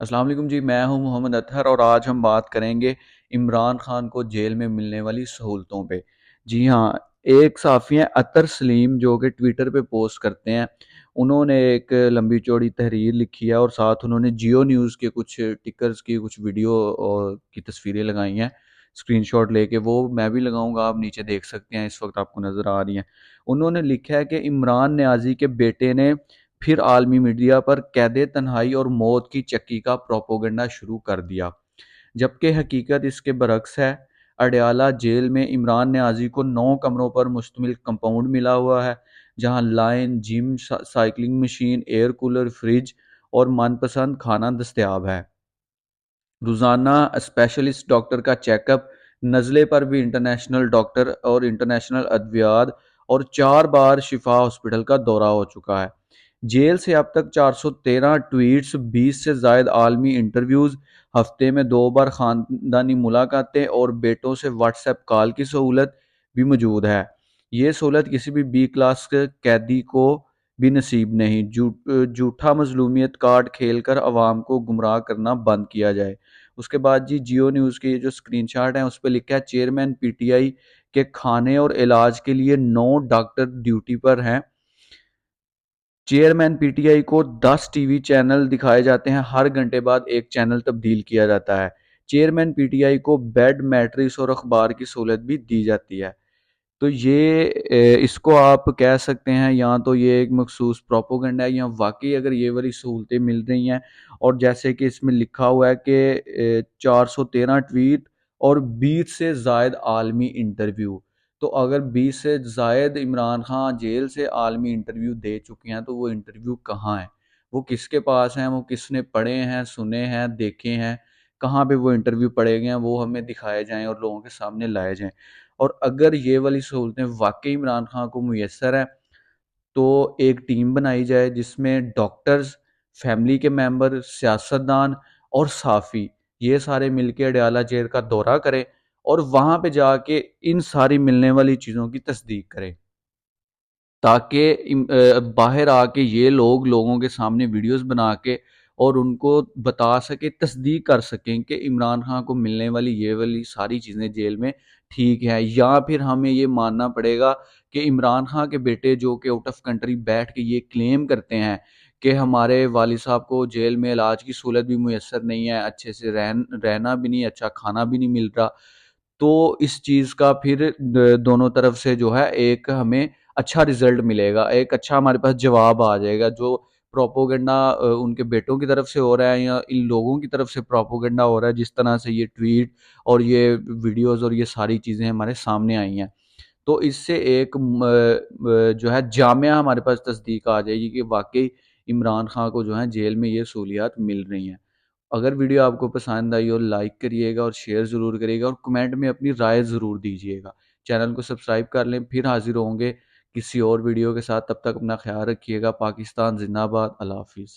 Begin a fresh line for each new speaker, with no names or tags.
السلام علیکم جی، میں ہوں محمد اطہر اور آج ہم بات کریں گے عمران خان کو جیل میں ملنے والی سہولتوں پہ۔ جی ہاں، ایک صحافی ہیں اطہر سلیم جو کہ ٹویٹر پہ پوسٹ کرتے ہیں، انہوں نے ایک لمبی چوڑی تحریر لکھی ہے اور ساتھ انہوں نے جیو نیوز کے کچھ ٹکرز کی کچھ ویڈیو کی تصویریں لگائی ہیں اسکرین شاٹ لے کے، وہ میں بھی لگاؤں گا، آپ نیچے دیکھ سکتے ہیں، اس وقت آپ کو نظر آ رہی ہیں۔ انہوں نے لکھا ہے کہ عمران نیازی کے بیٹے نے پھر عالمی میڈیا پر قید تنہائی اور موت کی چکی کا پروپیگنڈا شروع کر دیا، جبکہ حقیقت اس کے برعکس ہے۔ اڈیالہ جیل میں عمران نیازی کو 9 کمروں پر مشتمل کمپاؤنڈ ملا ہوا ہے، جہاں لائن، gym, cycling machine, air cooler, fridge اور من پسند کھانا دستیاب ہے۔ روزانہ اسپیشلسٹ ڈاکٹر کا چیک اپ، نزلے پر بھی انٹرنیشنل ڈاکٹر اور انٹرنیشنل ادویات، اور 4 بار شفا ہاسپٹل کا دورہ ہو چکا ہے۔ جیل سے اب تک 413 ٹویٹس، 20 سے زائد عالمی انٹرویوز، ہفتے میں 2 بار خاندانی ملاقاتیں اور بیٹوں سے واٹس ایپ کال کی سہولت بھی موجود ہے۔ یہ سہولت کسی بھی بی کلاس کے قیدی کو بھی نصیب نہیں۔ جھوٹا مظلومیت کارڈ کھیل کر عوام کو گمراہ کرنا بند کیا جائے۔ اس کے بعد جیو نیوز کی جو سکرین شاٹ ہیں اس پہ لکھا ہے چیئرمین پی ٹی آئی کے کھانے اور علاج کے لیے 9 ڈاکٹر ڈیوٹی پر ہیں۔ چیئرمین پی ٹی آئی کو 10 ٹی وی چینل دکھائے جاتے ہیں، ہر گھنٹے بعد ایک چینل تبدیل کیا جاتا ہے۔ چیئرمین پی ٹی آئی کو بیڈ، میٹرس اور اخبار کی سہولت بھی دی جاتی ہے۔ تو یہ اس کو آپ کہہ سکتے ہیں یا تو یہ ایک مخصوص پروپوگنڈا ہے یا واقعی اگر یہ والی سہولتیں مل رہی ہیں، اور جیسے کہ اس میں لکھا ہوا ہے کہ 413 ٹویٹ اور 20 سے زائد عالمی انٹرویو، تو اگر 20 سے زائد عمران خان جیل سے عالمی انٹرویو دے چکے ہیں تو وہ انٹرویو کہاں ہیں، وہ کس کے پاس ہیں، وہ کس نے پڑھے ہیں، سنے ہیں، دیکھے ہیں، کہاں پہ وہ انٹرویو پڑھے گئے ہیں، وہ ہمیں دکھائے جائیں اور لوگوں کے سامنے لائے جائیں۔ اور اگر یہ والی سہولتیں واقعی عمران خان کو میسر ہیں تو ایک ٹیم بنائی جائے جس میں ڈاکٹرز، فیملی کے ممبر، سیاستدان اور صحافی یہ سارے مل کے اڈیالہ جیل کا دورہ کریں اور وہاں پہ جا کے ان ساری ملنے والی چیزوں کی تصدیق کریں، تاکہ باہر آ کے یہ لوگوں کے سامنے ویڈیوز بنا کے اور ان کو بتا سکے، تصدیق کر سکیں کہ عمران خان کو ملنے والی یہ والی ساری چیزیں جیل میں ٹھیک ہیں، یا پھر ہمیں یہ ماننا پڑے گا کہ عمران خان کے بیٹے جو کہ آؤٹ آف کنٹری بیٹھ کے یہ کلیم کرتے ہیں کہ ہمارے والد صاحب کو جیل میں علاج کی سہولت بھی میسر نہیں ہے، اچھے سے رہنا بھی نہیں، اچھا کھانا بھی نہیں مل رہا، تو اس چیز کا پھر دونوں طرف سے جو ہے ایک ہمیں اچھا رزلٹ ملے گا، ایک اچھا ہمارے پاس جواب آ جائے گا۔ جو پروپوگنڈا ان کے بیٹوں کی طرف سے ہو رہا ہے یا ان لوگوں کی طرف سے پروپوگنڈا ہو رہا ہے، جس طرح سے یہ ٹویٹ اور یہ ویڈیوز اور یہ ساری چیزیں ہمارے سامنے آئی ہیں، تو اس سے ایک جو ہے جامعہ ہمارے پاس تصدیق آ جائے گی کہ واقعی عمران خان کو جو ہے جیل میں یہ سہولیات مل رہی ہیں۔ اگر ویڈیو آپ کو پسند آئی ہو لائک کریے گا اور شیئر ضرور کریے گا اور کمنٹ میں اپنی رائے ضرور دیجیے گا۔ چینل کو سبسکرائب کر لیں، پھر حاضر ہوں گے کسی اور ویڈیو کے ساتھ، تب تک اپنا خیال رکھیے گا۔ پاکستان زندہ باد، اللہ حافظ۔